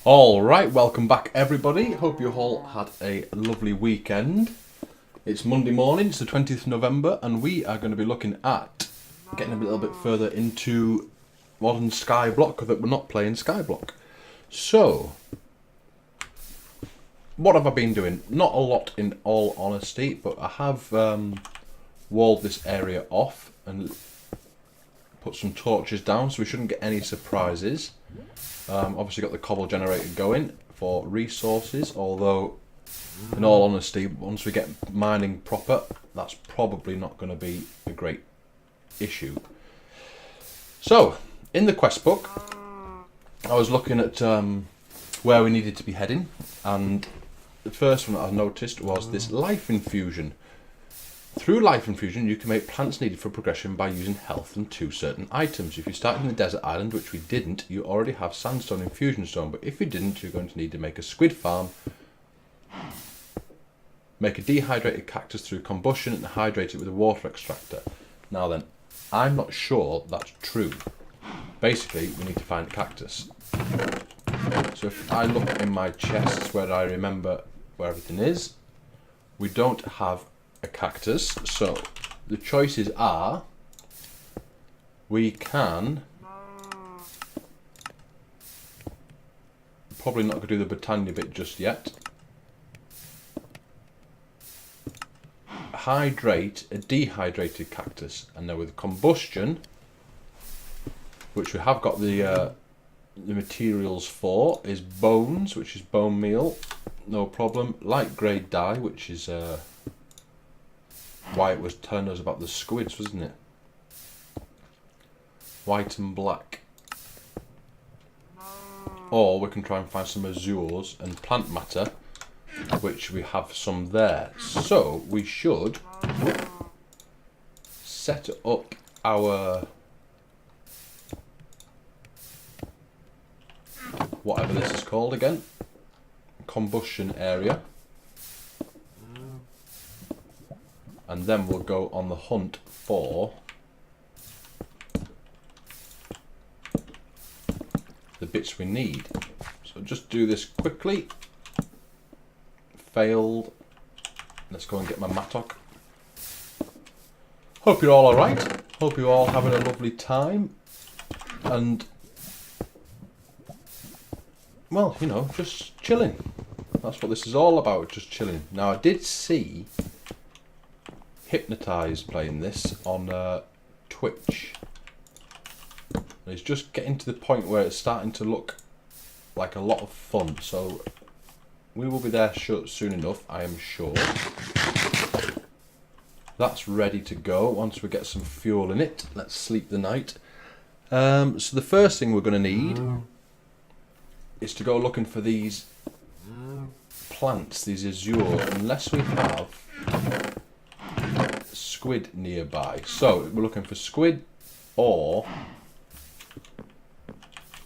Alright, welcome back everybody. Hope you all had a lovely weekend. It's Monday morning, it's the 20th of November, and we are going to be looking at getting a little bit further into modern Skyblock, that we're not playing Skyblock. So, what have I been doing? Not a lot in all honesty, but I have walled this area off and put some torches down so we shouldn't get any surprises. Obviously got the cobble generator going for resources, although in all honesty once we get mining proper that's probably not going to be a great issue. So in the quest book I was looking at where we needed to be heading, and the first one that I noticed was this life infusion. Through life infusion, you can make plants needed for progression by using health and 2 certain items. If you started in the desert island, which we didn't, you already have sandstone infusion stone, but if you didn't, you're going to need to make a squid farm, make a dehydrated cactus through combustion, and hydrate it with a water extractor. Now then, I'm not sure that's true. Basically, we need to find a cactus. So if I look in my chests where I remember where everything is, we don't have a cactus, so the choices are we can probably not going to do the Britannia bit just yet. Hydrate a dehydrated cactus, and then with combustion, which we have got the materials for, is bones, which is bone meal, no problem. Light grey dye, which is why it was telling us about the squids, wasn't it? White and black. Or we can try and find some azures and plant matter, which we have some there. So we should set up our whatever this is called again, combustion area. And then we'll go on the hunt for the bits we need. So just do this quickly. Failed. Let's go and get my mattock. Hope you're all alright. Hope you're all having a lovely time. And, well, you know, just chilling. That's what this is all about, just chilling. Now I did see Hypnotize playing this on Twitch. And it's just getting to the point where it's starting to look like a lot of fun, so we will be there soon enough, I am sure. That's ready to go once we get some fuel in it. Let's sleep the night. So the first thing we're going to need is to go looking for these plants, these azure, unless we have squid nearby. So we're looking for squid or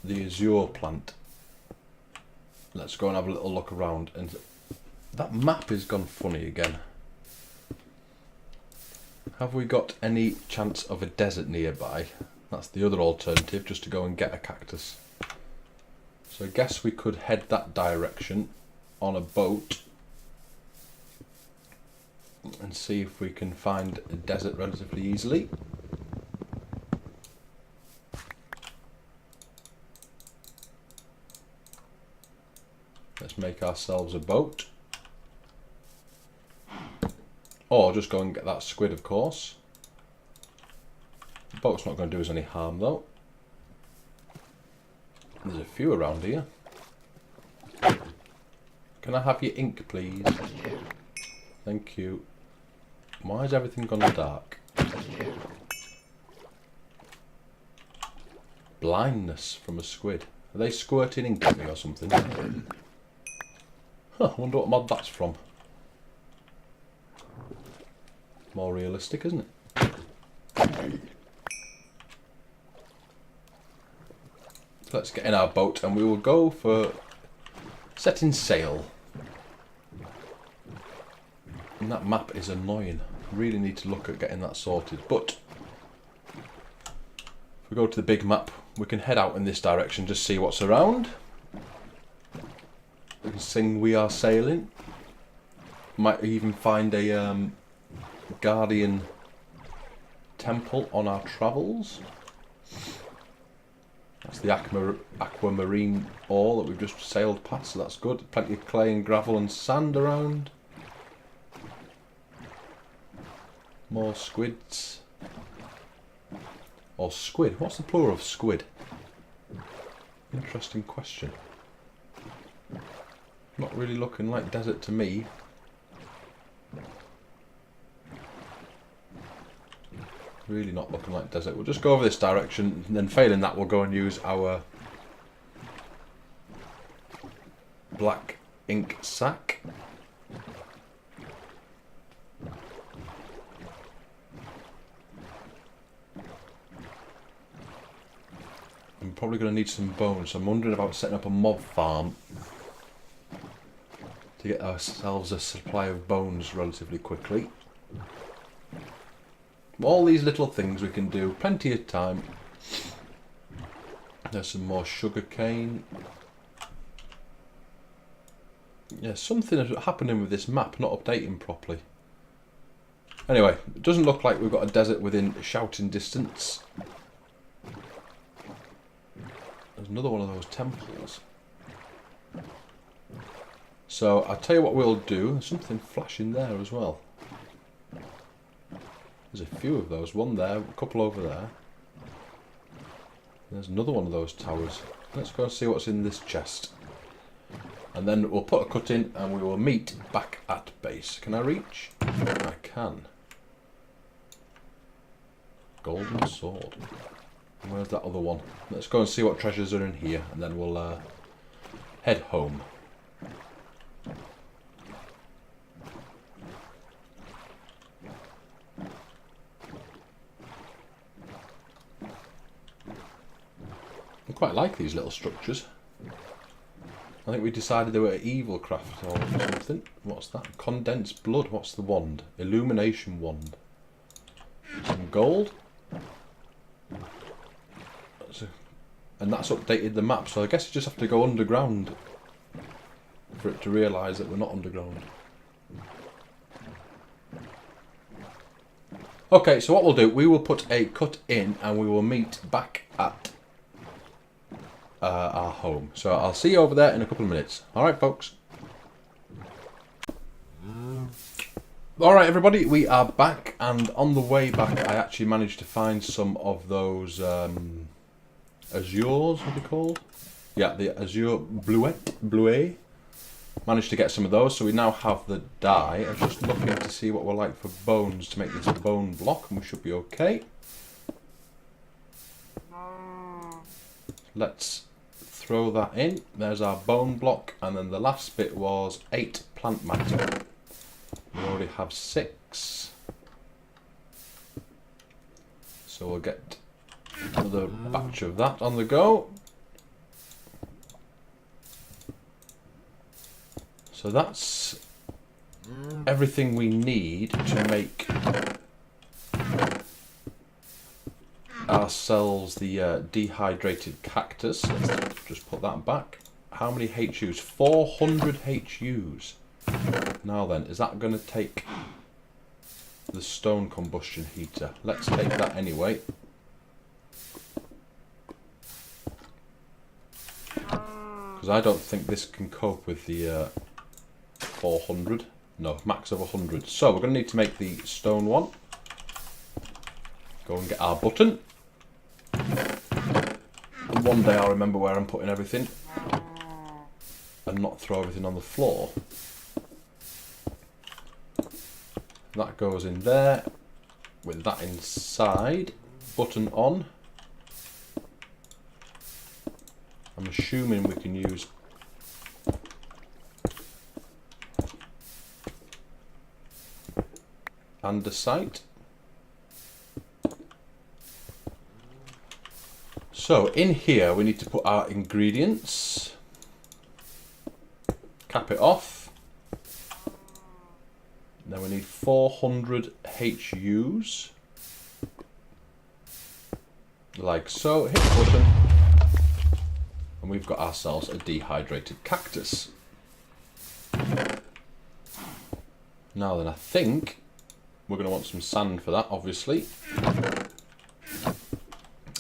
the azure plant. Let's go and have a little look around. And that map has gone funny again. Have we got any chance of a desert nearby? That's the other alternative, just to go and get a cactus. So I guess we could head that direction on a boat and see if we can find a desert relatively easily. Let's make ourselves a boat. Or just go and get that squid, of course. The boat's not going to do us any harm though. There's a few around here. Can I have your ink, please? Thank you. Why has everything gone dark? Blindness from a squid. Are they squirting ink at me or something? Huh, I wonder what mod that's from. More realistic, isn't it? So let's get in our boat and we will go for setting sail. And that map is annoying. Really need to look at getting that sorted. But if we go to the big map, we can head out in this direction, just see what's around. We can sing "We Are Sailing." Might even find a guardian temple on our travels. That's the aquamarine ore that we've just sailed past, so that's good. Plenty of clay and gravel and sand around. More squids. Or squid. What's the plural of squid? Interesting question. Not really looking like desert to me. Really not looking like desert. We'll just go over this direction, and then failing that we'll go and use our black ink sack. I'm probably going to need some bones, so I'm wondering about setting up a mob farm to get ourselves a supply of bones relatively quickly. All these little things we can do, plenty of time. There's some more sugar cane. Yeah, something is happening with this map, not updating properly. Anyway, it doesn't look like we've got a desert within shouting distance. There's another one of those temples. So I'll tell you what we'll do. There's something flashing there as well. There's a few of those. One there, a couple over there. There's another one of those towers. Let's go and see what's in this chest. And then we'll put a cut in and we will meet back at base. Can I reach? I can. Golden sword. And where's that other one? Let's go and see what treasures are in here and then we'll head home. I quite like these little structures. I think we decided they were evil craft or something. What's that? Condensed blood. What's the wand? Illumination wand. Some gold. And that's updated the map, so I guess you just have to go underground for it to realise that we're not underground. Okay, so what we'll do, we will put a cut in and we will meet back at our home. So I'll see you over there in a couple of minutes. Alright folks. Alright everybody, we are back, and on the way back I actually managed to find some of those azures, what are they called? Yeah, the azure bluet. Managed to get some of those, so we now have the dye. I was just looking to see what we're like for bones to make this a bone block, and we should be okay. Let's throw that in. There's our bone block, and then the last bit was 8 plant matter. We already have 6. So we'll get another batch of that on the go. So that's everything we need to make ourselves the dehydrated cactus. Let's just put that back. How many HUs? 400 HUs. Now then, is that going to take the stone combustion heater? Let's take that anyway. Because I don't think this can cope with the 400. No, max of 100. So we're going to need to make the stone one. Go and get our button. And one day I'll remember where I'm putting everything and not throw everything on the floor. That goes in there with that inside. Button on. I'm assuming we can use andesite. So in here we need to put our ingredients, cap it off, then we need 400 HUs, like so. Hit the button and we've got ourselves a dehydrated cactus. Now then, I think we're going to want some sand for that, obviously.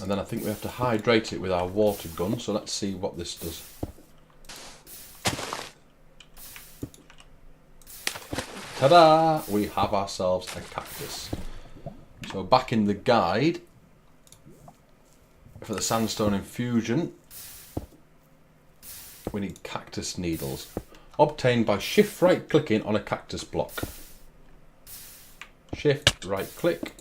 And then I think we have to hydrate it with our water gun, so let's see what this does. Ta-da! We have ourselves a cactus. So back in the guide, for the Sunstone Infusion, we need cactus needles. Obtained by shift right clicking on a cactus block. Shift right click.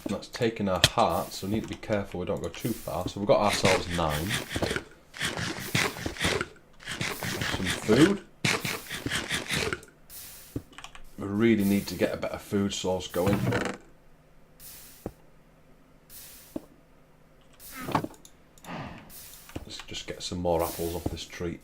That's taken our heart, so we need to be careful we don't go too far. So we've got ourselves 9. Some food. We really need to get a better food source going. Let's just get some more apples off this tree.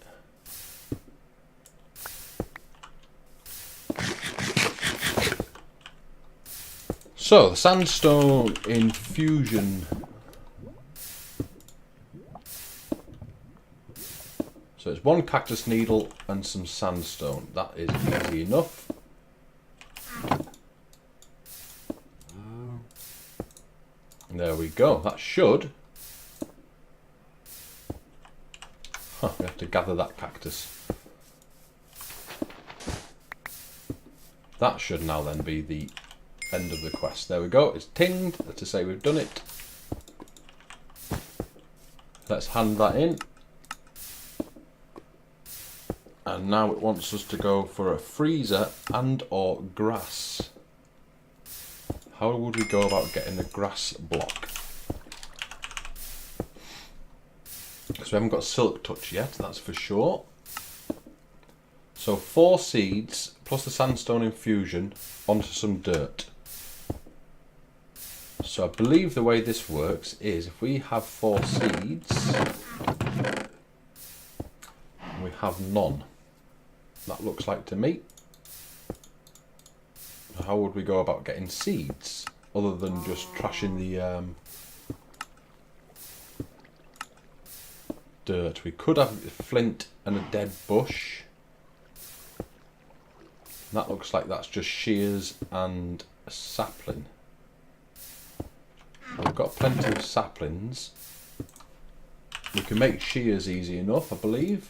So, the Sunstone Infusion. So it's 1 cactus needle and some sandstone. That is easy enough. And there we go. That should... we have to gather that cactus. That should now then be the end of the quest. There we go. It's tinged to say we've done it. Let's hand that in. And now it wants us to go for a freezer and or grass. How would we go about getting the grass block? Because we haven't got silk touch yet, that's for sure. So 4 seeds plus the Sunstone Infusion onto some dirt. So I believe the way this works is if we have 4 seeds, we have none. That looks like to me. How would we go about getting seeds other than just trashing the dirt? We could have flint and a dead bush. That looks like that's just shears and a sapling. We've got plenty of saplings. We can make shears easy enough, I believe.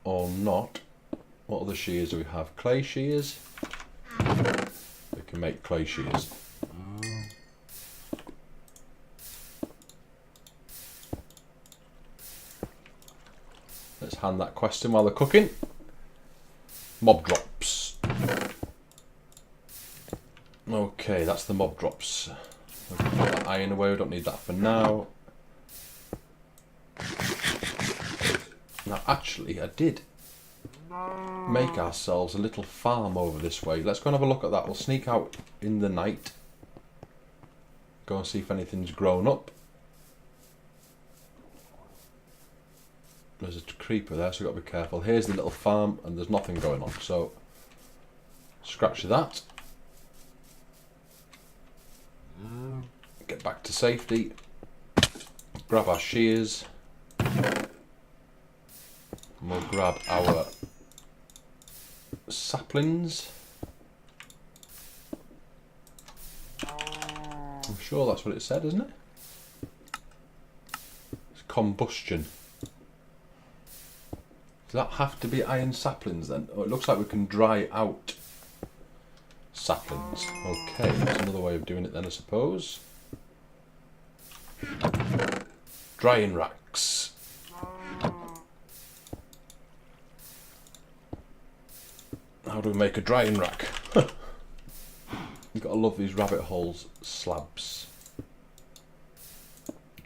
Or not. What other shears do we have? Clay shears? We can make clay shears. Let's hand that quest in while they're cooking. Mob drops. Okay, that's the mob drops. We'll put that iron away, we don't need that for now. Now actually, I did make ourselves a little farm over this way. Let's go and have a look at that. We'll sneak out in the night. Go and see if anything's grown up. There's a creeper there, so we've got to be careful. Here's the little farm, and there's nothing going on. So, scratch that. Get back to safety. Grab our shears. And we'll grab our saplings. I'm sure that's what it said, isn't it? It's combustion. Does that have to be iron saplings then? Oh, it looks like we can dry out saplings. Okay, that's another way of doing it then, I suppose. Drying racks. How do we make a drying rack? You've got to love these rabbit holes slabs.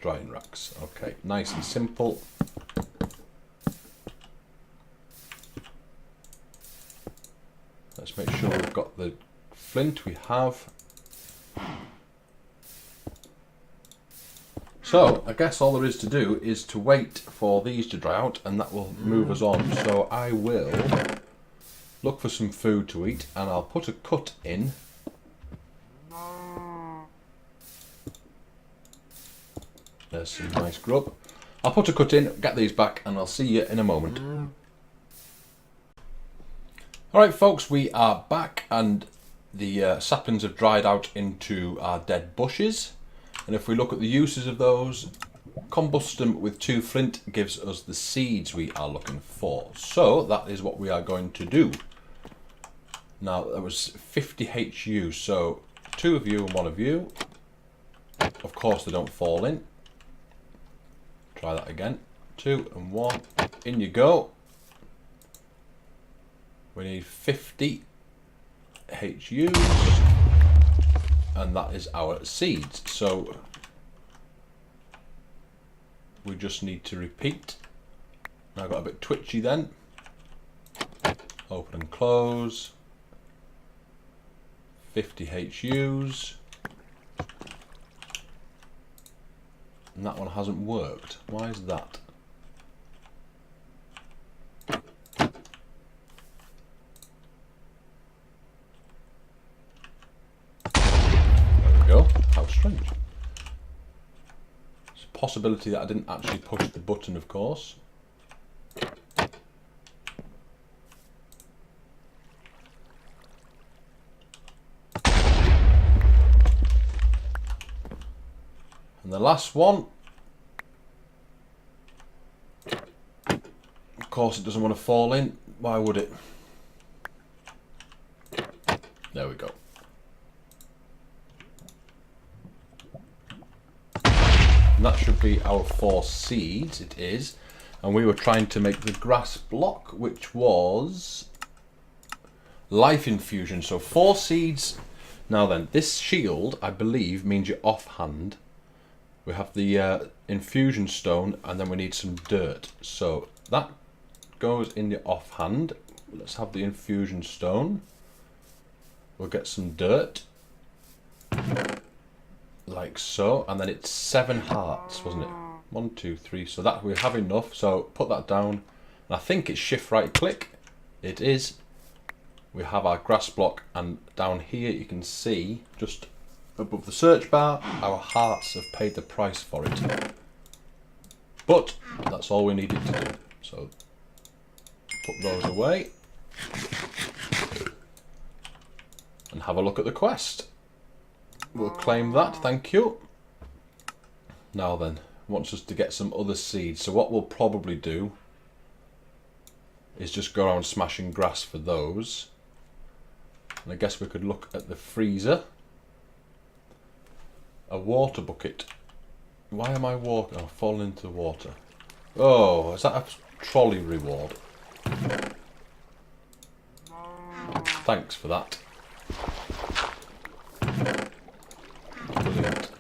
Drying racks. Okay, nice and simple. Let's make sure we've got the flint. We have. So, I guess all there is to do is to wait for these to dry out, and that will move us on. So I will look for some food to eat, and I'll put a cut in. There's some nice grub. I'll put a cut in, get these back, and I'll see you in a moment. Alright folks, we are back, and the saplings have dried out into our dead bushes. And if we look at the uses of those, combust them with 2 flint gives us the seeds we are looking for. So that is what we are going to do. Now there was 50 HU, so 2 of you and 1 of you. Of course they don't fall in. Try that again. 2 and 1. In you go. We need 50 HUs. And that is our seeds. So we just need to repeat. Now I got a bit twitchy then. Open and close. 50 HUs. And that one hasn't worked. Why is that? There we go. How strange. It's a possibility that I didn't actually push the button, of course. And the last one, of course it doesn't want to fall in, why would it? There we go. And that should be our 4 seeds, it is. And we were trying to make the grass block, which was life infusion, so 4 seeds. Now then, this shield, I believe, means you're offhand. We have the infusion stone, and then we need some dirt. So that goes in the offhand. Let's have the infusion stone. We'll get some dirt, like so, and then it's 7 hearts, wasn't it? 1, 2, 3. So that we have enough. So put that down. And I think it's shift right click. It is. We have our grass block, and down here you can see just above the search bar, our hearts have paid the price for it. But that's all we needed to do. So put those away and have a look at the quest. We'll claim that, thank you. Now then, wants us to get some other seeds. So what we'll probably do is just go around smashing grass for those. And I guess we could look at the freezer. A water bucket. Why am I walking? Oh, falling into the water. Oh, is that a trolley reward? Thanks for that. Brilliant.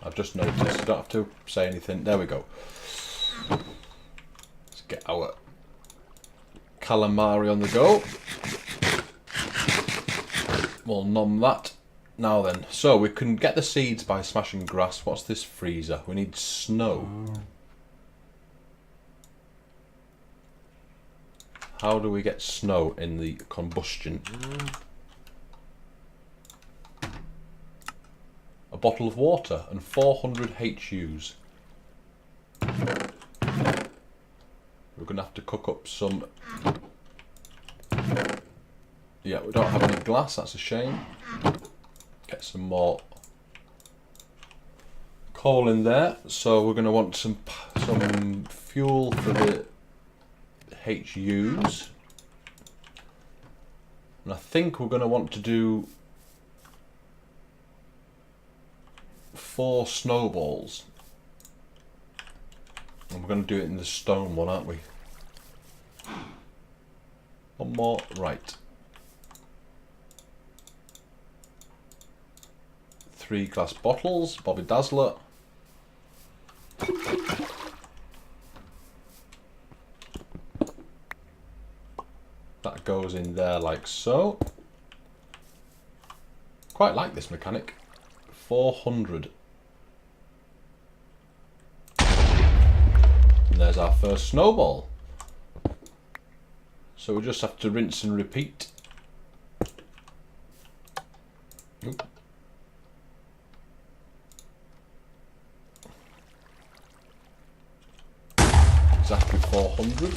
I've just noticed. I don't have to say anything. There we go. Let's get our calamari on the go. We'll nom that. Now then, so we can get the seeds by smashing grass. What's this freezer? We need snow. How do we get snow in the combustion? A bottle of water and 400 HUs. We're going to have to cook up some... Yeah, we don't have any glass, that's a shame. Get some more coal in there. So we're going to want some fuel for the HUs. And I think we're going to want to do 4 snowballs. And we're going to do it in the stone one, aren't we? One more, right. 3 glass bottles, Bobby Dazzler. That goes in there like so. Quite like this mechanic. 400. And there's our first snowball. So we just have to rinse and repeat. Oop. exactly 400.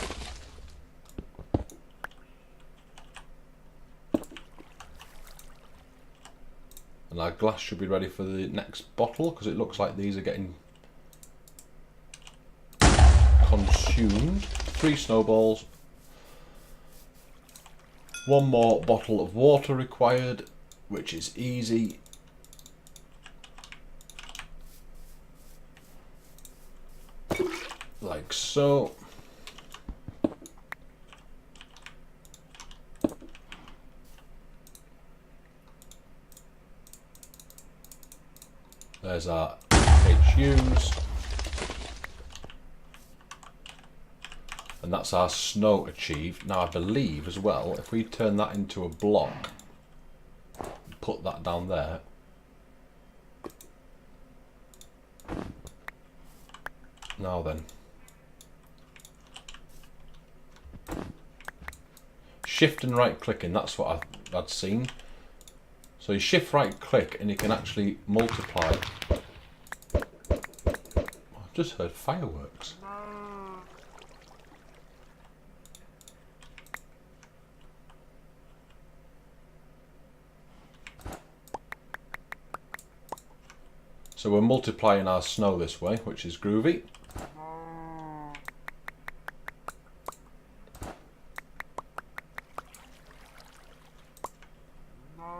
And our glass should be ready for the next bottle, because it looks like these are getting consumed. 3 snowballs. 1 more bottle of water required, which is easy. Like so. There's our HUs. And that's our snow achieved. Now I believe as well, if we turn that into a block, put that down there. Now then. Shift and right clicking, that's what I'd seen. So you shift right click and you can actually multiply. I've just heard fireworks. So we're multiplying our snow this way, which is groovy.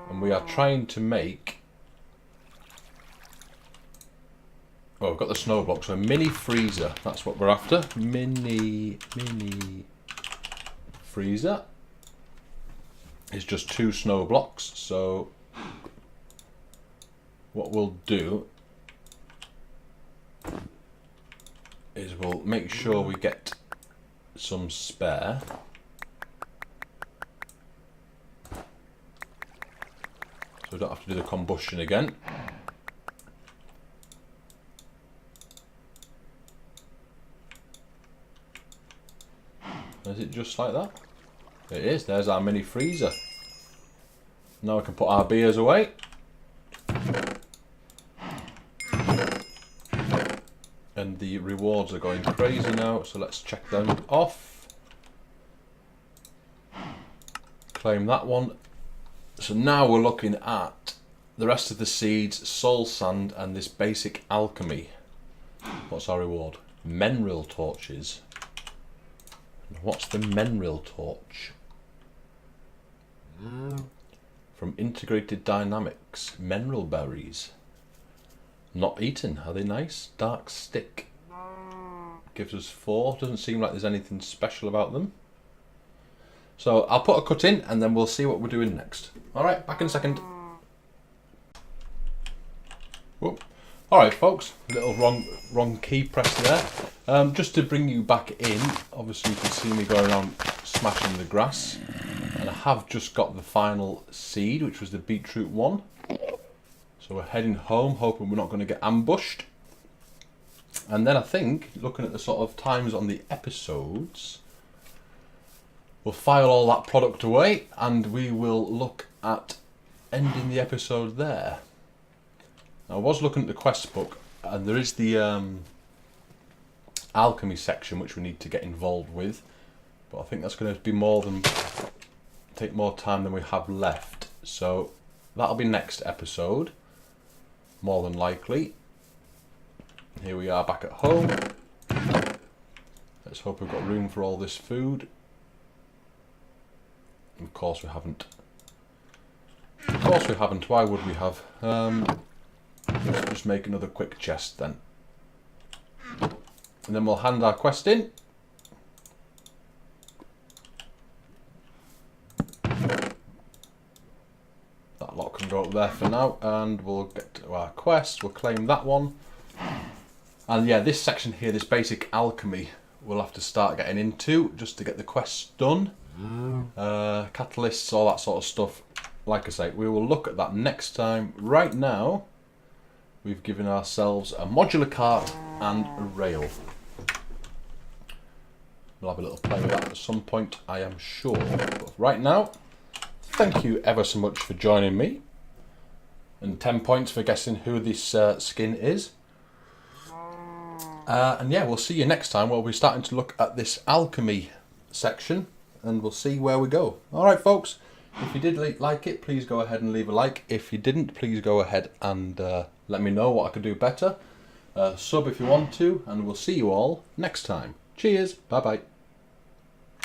And we are trying to make... Oh, we've got the snow block, so a mini freezer. That's what we're after. Mini freezer. It's just 2 snow blocks. So what we'll do is we'll make sure we get some spare. So we don't have to do the combustion again. Is it just like that? It is. There's our mini freezer. Now we can put our beers away. And the rewards are going crazy now, so let's check them off. Claim that one. So now we're looking at the rest of the seeds, soul sand, and this basic alchemy. What's our reward? Menril torches. What's the Menril torch? From Integrated Dynamics. Menril berries. Not eaten. Are they nice? Dark stick. Gives us 4. Doesn't seem like there's anything special about them. So I'll put a cut in and then we'll see what we're doing next. Alright, back in a second. Whoop. Alright folks, little wrong key press there. Just to bring you back in, obviously you can see me going around smashing the grass. And I have just got the final seed, which was the beetroot one. So we're heading home, hoping we're not going to get ambushed. And then I think, looking at the sort of times on the episodes, we'll file all that product away and we will look at ending the episode there. Now, I was looking at the quest book and there is the alchemy section which we need to get involved with. But I think that's going to be take more time than we have left. So that'll be next episode, more than likely. Here we are back at home. Let's hope we've got room for all this food. Of course we haven't. Of course we haven't. Why would we have? Let's just make another quick chest then. And then we'll hand our quest in. That lot can go up there for now. And we'll get to our quest. We'll claim that one. And yeah, this section here, this basic alchemy, we'll have to start getting into just to get the quests done. Catalysts, all that sort of stuff. Like I say, we will look at that next time. Right now, we've given ourselves a modular cart and a rail. We'll have a little play with that at some point, I am sure. But right now, thank you ever so much for joining me. And 10 points for guessing who this skin is. And yeah, we'll see you next time where we're starting to look at this alchemy section, and we'll see where we go. Alright folks, if you did like it, please go ahead and leave a like. If you didn't, please go ahead and let me know what I could do better. Sub if you want to, and we'll see you all next time. Cheers, bye bye.